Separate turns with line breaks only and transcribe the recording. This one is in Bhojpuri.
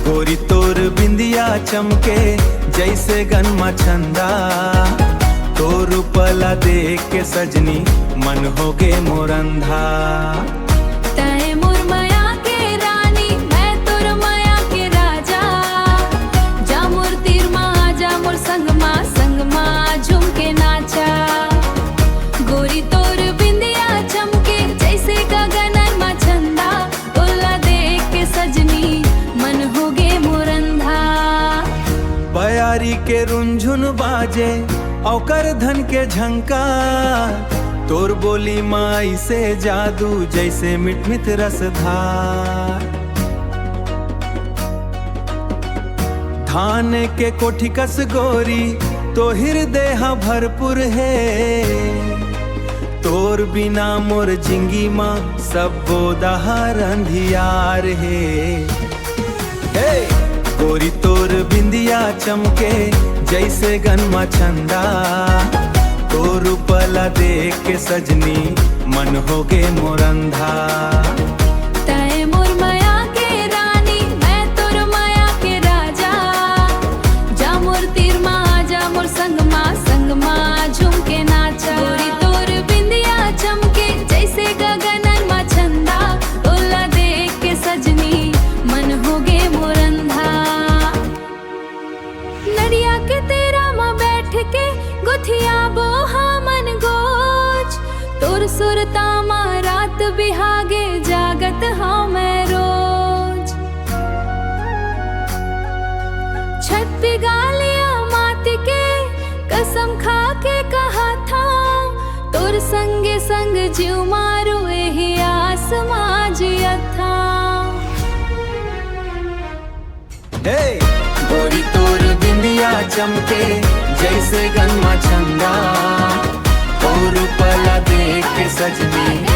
गोरी तोर बिंदिया चमके जैसे गनमा छंदा, तोर पला देख के सजनी मन हो गे मोरंधा।
तय मोर माया के रानी मैं तोर माया के राजा, जा मोर तीर मा जा मोर संग मा झूम के नाचा। गोरी तोर बिंदिया चमके जैसे गगन मा छंदा, तोला देख के सजनी मन हो गे मोरंधा।
बयारी के रुंझुन बाजे औकर धन के झंकार, तोर बोली माई से जादू जैसे मिट मिट रसधार। धान के कोठी कस गोरी तो हृदय भरपूर है, तोर बिना मोर जिंगी माँ सब बोदाहर अंधियार है। गोरी तोर बिंदिया चमके जैसे गनमा छंदा, तोर पला देख के सजनी मन हो गे मोरंधा।
तय मोर माया के रानी मैं तोर माया के राजा, जा मोर तीर मा जा मोर संग मा झूम के नाचा। गोरी तोर बिंदिया चमके जैसे गगन मा छंदा, तोला देख के सजनी मन हो गे मोरंधा। नरिया के तेरा माँ बैठ के गुथिया बोहा मन गोज, तोर सुरता मा रात बिहागे जागत हाँ मैं रोज। छत पे गालिया माटी के कसम खा के कहा था, तोर संगे संग जीव मारू एही आसमां जिया था।
गोरी तोर बिंदिया चमके जैसे गनमा छंदा, तोर पला देख के सजनी